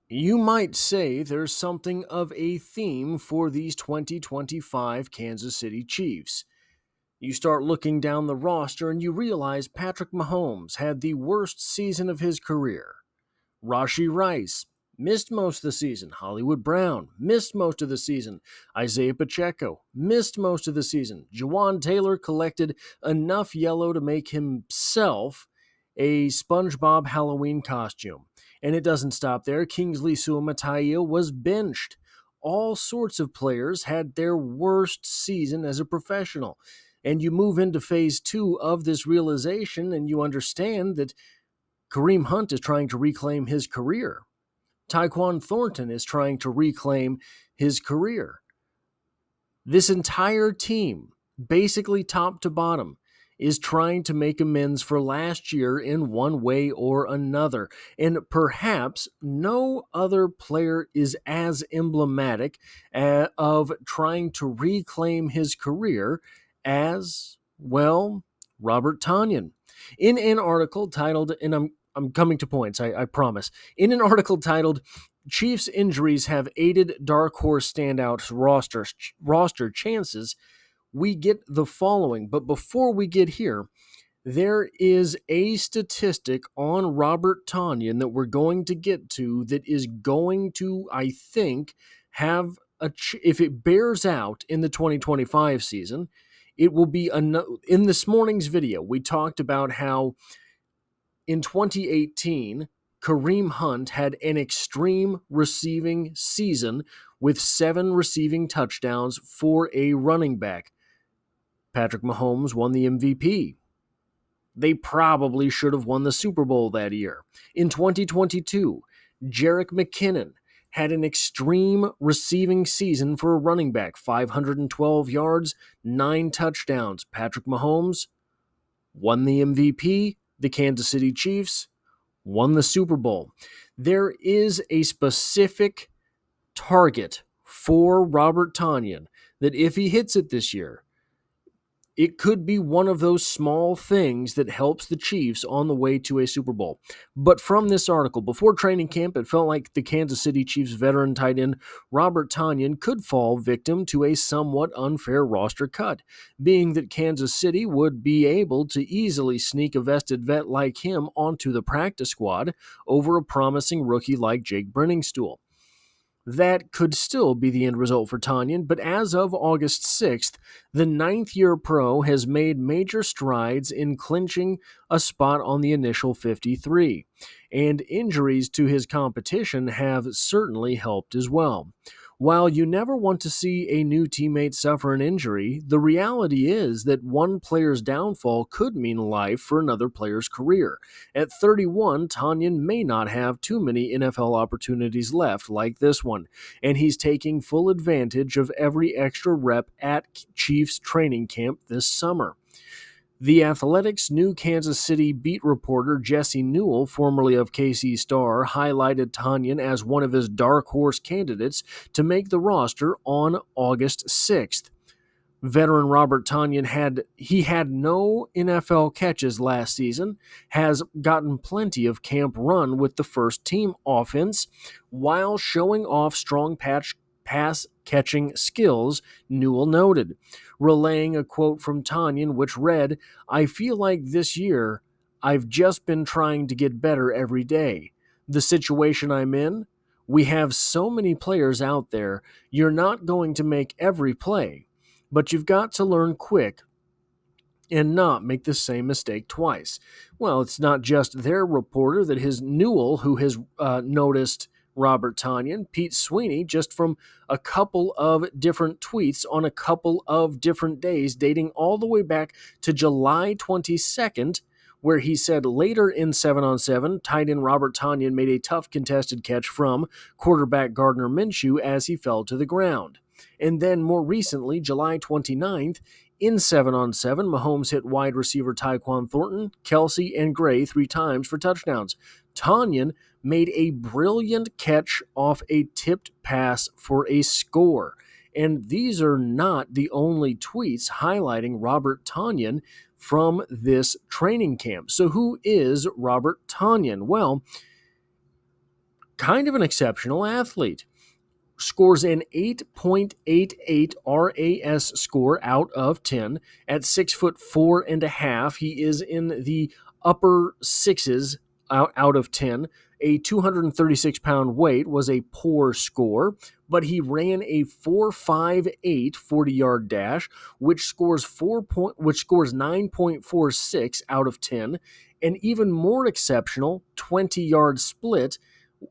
You might say there's something of a theme for these 2025 Kansas City Chiefs. You start looking down the roster and you realize Patrick Mahomes had the worst season of his career. Rashee Rice missed most of the season. Hollywood Brown missed most of the season. Isaiah Pacheco missed most of the season. Jawan Taylor collected enough yellow to make himself a SpongeBob Halloween costume. And it doesn't stop there. Kingsley Suamataia was benched. All sorts of players had their worst season as a professional. And you move into phase two of this realization and you understand that Kareem Hunt is trying to reclaim his career. Tyquan Thornton is trying to reclaim his career. This entire team, basically top to bottom, is trying to make amends for last year in one way or another. And perhaps no other player is as emblematic of trying to reclaim his career as, well, Robert Tonyan. In an article titled, and I'm coming to points, I promise. In an article titled Chiefs injuries have aided dark horse standout roster chances, we get the following. But before we get here, there is a statistic on Robert Tonyan that we're going to get to that is going to, I think, have if it bears out in the 2025 season, it will be in this morning's video. We talked about how in 2018, Kareem Hunt had an extreme receiving season with 7 receiving touchdowns for a running back. Patrick Mahomes won the MVP. They probably should have won the Super Bowl that year. In 2022, Jerick McKinnon had an extreme receiving season for a running back, 512 yards, 9 touchdowns. Patrick Mahomes won the MVP. The Kansas City Chiefs won the Super Bowl. There is a specific target for Robert Tonyan that if he hits it this year, it could be one of those small things that helps the Chiefs on the way to a Super Bowl. But from this article, before training camp, it felt like the Kansas City Chiefs veteran tight end Robert Tonyan could fall victim to a somewhat unfair roster cut, being that Kansas City would be able to easily sneak a vested vet like him onto the practice squad over a promising rookie like Jake Brenningstool. That could still be the end result for Tonyan, but as of August 6th, the ninth-year pro has made major strides in clinching a spot on the initial 53, and injuries to his competition have certainly helped as well. While you never want to see a new teammate suffer an injury, the reality is that one player's downfall could mean life for another player's career. At 31, Tonyan may not have too many NFL opportunities left like this one, and he's taking full advantage of every extra rep at Chiefs training camp this summer. The Athletic's new Kansas City beat reporter Jesse Newell, formerly of KC Star, highlighted Tonyan as one of his dark horse candidates to make the roster on August 6th. Veteran Robert Tonyan had no NFL catches last season, has gotten plenty of camp run with the first team offense, while showing off strong pass catching skills, Newell noted, relaying a quote from Tonyan which read, "I feel like this year I've just been trying to get better every day. The situation I'm in, we have so many players out there, you're not going to make every play, but you've got to learn quick and not make the same mistake twice." Well, it's not just their reporter that has Newell, who has noticed Robert Tonyan, Pete Sweeney, just from a couple of different tweets on a couple of different days, dating all the way back to July 22nd, where he said later in 7-on-7, tight end Robert Tonyan made a tough contested catch from quarterback Gardner Minshew as he fell to the ground. And then more recently, July 29th, in 7-on-7, Mahomes hit wide receiver Tyquan Thornton, Kelsey, and Gray 3 times for touchdowns. Tonyan made a brilliant catch off a tipped pass for a score. And these are not the only tweets highlighting Robert Tonyan from this training camp. So who is Robert Tonyan? Well, kind of an exceptional athlete. Scores an 8.88 RAS score out of 10 at 6'4.5". He is in the upper sixes out of 10. A 236-pound weight was a poor score, but he ran a 4.58 40-yard dash, which scores 9.46 out of 10. An even more exceptional 20-yard split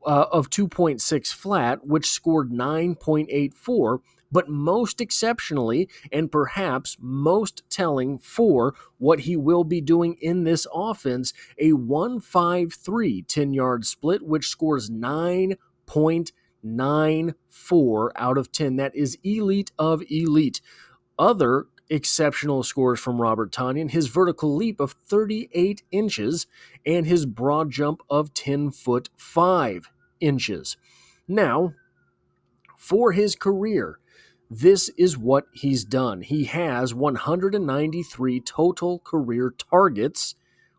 of 2.6 flat, which scored 9.84, but most exceptionally, and perhaps most telling for what he will be doing in this offense, a 1.53 10-yard split, which scores 9.94 out of 10. That is elite of elite. Other exceptional scores from Robert Tonyan: his vertical leap of 38 inches and his broad jump of 10 foot 5 inches. Now, for his career, this is what he's done. He has 193 total career targets,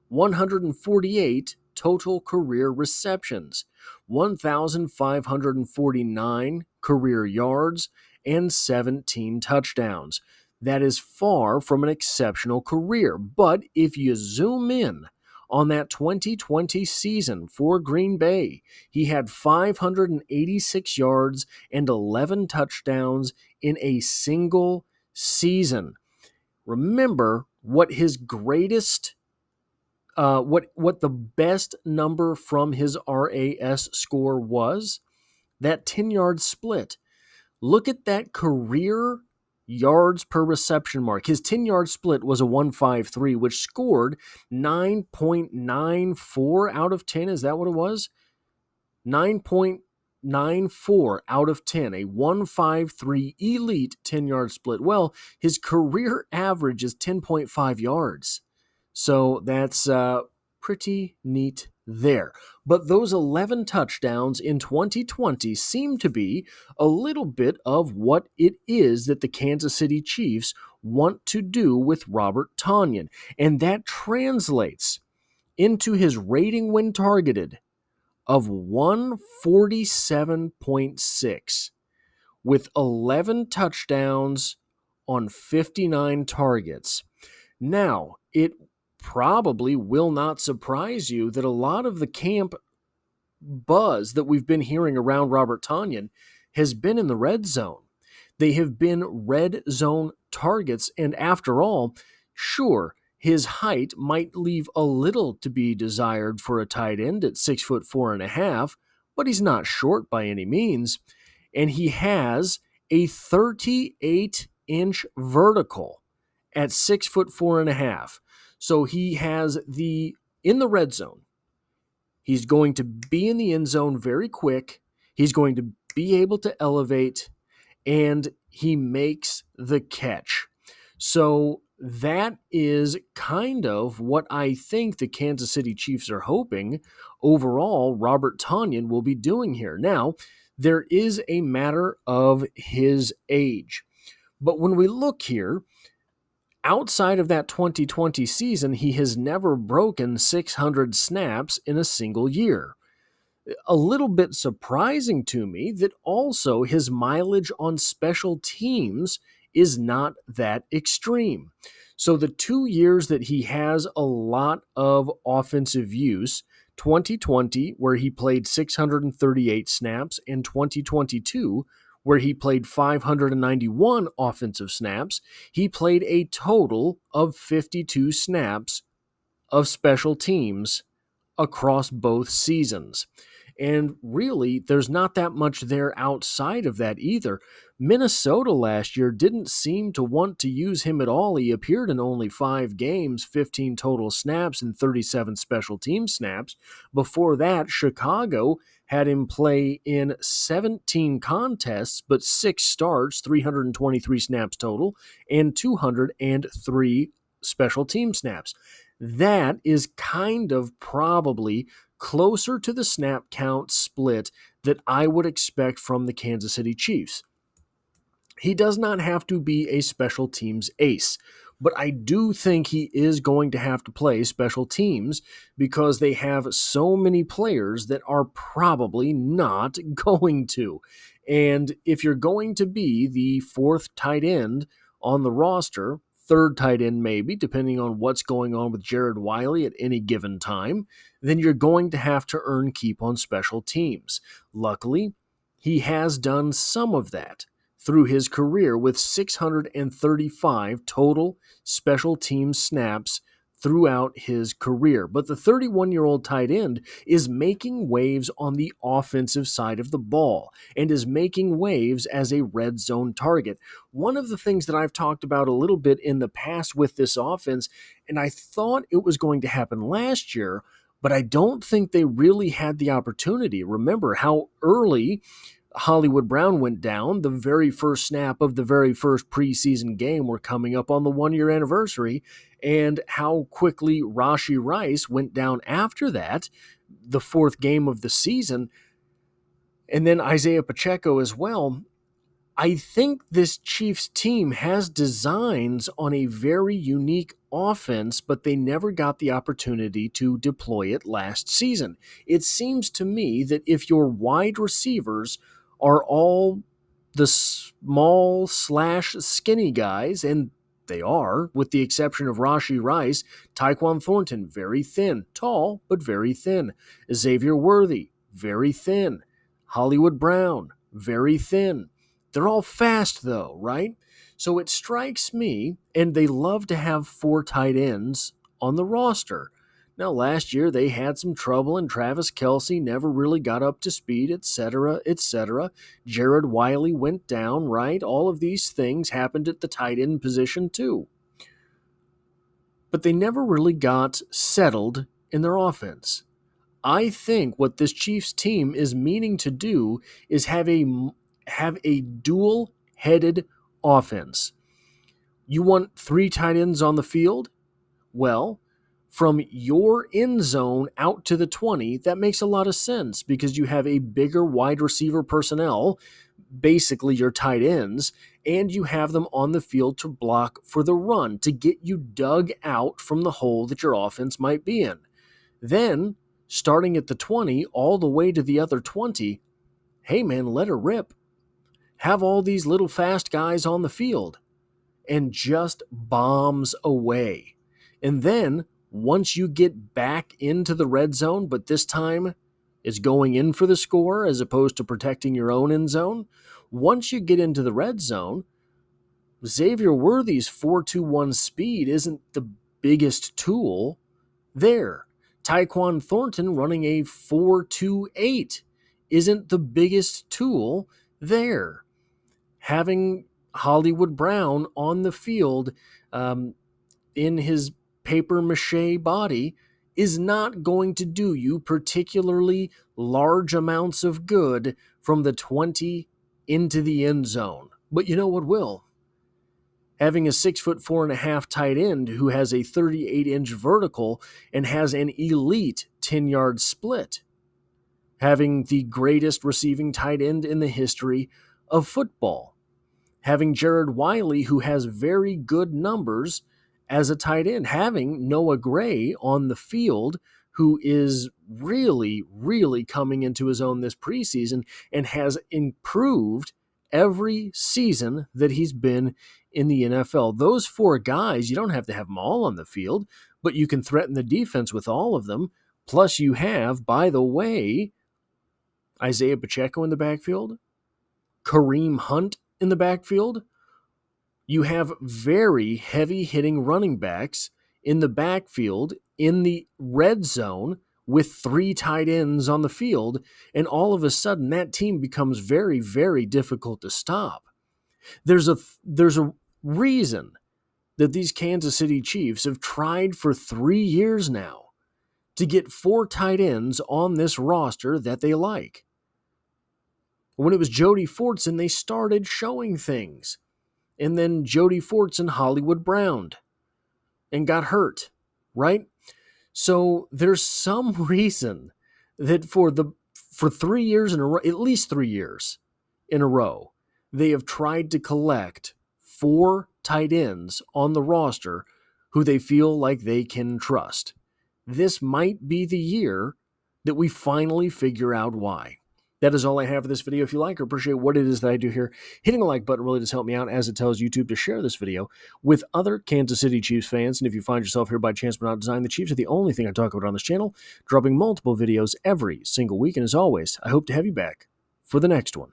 148 total career receptions, 1,549 career yards, and 17 touchdowns. That is far from an exceptional career. But if you zoom in on that 2020 season for Green Bay, he had 586 yards and 11 touchdowns in a single season. Remember what his greatest what the best number from his RAS score was? That 10-yard split. Look at that career yards per reception mark. His 10-yard split was a 1.53, which scored 9.94 out of 10. Is that what it was? 9.94 out of 10, a 1.53 elite 10-yard split. Well, his career average is 10.5 yards. So that's pretty neat there. But those 11 touchdowns in 2020 seem to be a little bit of what it is that the Kansas City Chiefs want to do with Robert Tonyan. And that translates into his rating when targeted of 147.6 with 11 touchdowns on 59 targets. Now, it probably will not surprise you that a lot of the camp buzz that we've been hearing around Robert Tonyan has been in the red zone. They have been red zone targets, and after all, sure, his height might leave a little to be desired for a tight end at 6'4.5", but he's not short by any means, and he has a 38-inch vertical at 6'4.5". So he has in the red zone, he's going to be in the end zone very quick. He's going to be able to elevate, and he makes the catch. So that is kind of what I think the Kansas City Chiefs are hoping overall Robert Tonyan will be doing here. Now, there is a matter of his age. But when we look here, outside of that 2020 season, he has never broken 600 snaps in a single year. A little bit surprising to me that also his mileage on special teams is not that extreme. So the 2 years that he has a lot of offensive use, 2020, where he played 638 snaps, and 2022, where he played 591 offensive snaps, he played a total of 52 snaps of special teams across both seasons. And really, there's not that much there outside of that either. Minnesota last year didn't seem to want to use him at all. He appeared in only 5 games, 15 total snaps, and 37 special team snaps. Before that, Chicago had him play in 17 contests, but 6 starts, 323 snaps total, and 203 special team snaps. That is kind of probably closer to the snap count split that I would expect from the Kansas City Chiefs. He does not have to be a special teams ace, But I do think he is going to have to play special teams because they have so many players that are probably not going to. And if you're going to be the fourth tight end on the roster, third tight end maybe, depending on what's going on with Jared Wiley at any given time, then you're going to have to earn keep on special teams. Luckily, he has done some of that through his career with 635 total special team snaps throughout his career. But the 31-year-old tight end is making waves on the offensive side of the ball and is making waves as a red zone target. One of the things that I've talked about a little bit in the past with this offense, and I thought it was going to happen last year, but I don't think they really had the opportunity. Remember how early Hollywood Brown went down. The very first snap of the very first preseason game were coming up on the 1-year anniversary, and how quickly Rashee Rice went down after that, the fourth game of the season, and then Isaiah Pacheco as well. I think this Chiefs team has designs on a very unique offense, but they never got the opportunity to deploy it last season. It seems to me that if your wide receivers are all the small slash skinny guys, and they are, with the exception of Rashee Rice, Tyquan Thornton, very thin, tall, but very thin. Xavier Worthy, very thin. Hollywood Brown, very thin. They're all fast, though, right? So it strikes me, and they love to have four tight ends on the roster. Now, last year they had some trouble, and Travis Kelce never really got up to speed, etc., etc. Jared Wiley went down, right? All of these things happened at the tight end position, too. But they never really got settled in their offense. I think what this Chiefs team is meaning to do is have a dual-headed offense. You want three tight ends on the field? Well, from your end zone out to the 20, that makes a lot of sense because you have a bigger wide receiver personnel, basically your tight ends, and you have them on the field to block for the run, to get you dug out from the hole that your offense might be in. Then, starting at the 20 all the way to the other 20, hey man, let her rip. Have all these little fast guys on the field and just bombs away. And then once you get back into the red zone, but this time it's going in for the score as opposed to protecting your own end zone, once you get into the red zone, Xavier Worthy's 4.21 speed isn't the biggest tool there. Tyquan Thornton running a 4.28 isn't the biggest tool there. Having Hollywood Brown on the field in his paper mache body is not going to do you particularly large amounts of good from the 20 into the end zone. But you know what will? Having a 6'4.5" tight end who has a 38-inch vertical and has an elite 10-yard split. Having the greatest receiving tight end in the history of football. Having Jared Wiley, who has very good numbers as a tight end. Having Noah Gray on the field, who is really, really coming into his own this preseason and has improved every season that he's been in the NFL. Those four guys, you don't have to have them all on the field, but you can threaten the defense with all of them. Plus you have, by the way, Isaiah Pacheco in the backfield, Kareem Hunt in the backfield. You have very heavy-hitting running backs in the backfield in the red zone with three tight ends on the field, and all of a sudden that team becomes very, very difficult to stop. There's a reason that these Kansas City Chiefs have tried for 3 years now to get four tight ends on this roster that they like. When it was Jody Fortson, they started showing things. And then Jody Fortson Hollywood Brown and got hurt, right? So there's some reason that for 3 years in a row, at least 3 years in a row, they have tried to collect 4 tight ends on the roster who they feel like they can trust. This might be the year that we finally figure out why. That is all I have for this video. If you like or appreciate what it is that I do here, hitting the like button really does help me out, as it tells YouTube to share this video with other Kansas City Chiefs fans. And if you find yourself here by chance but not design, the Chiefs are the only thing I talk about on this channel, dropping multiple videos every single week. And as always, I hope to have you back for the next one.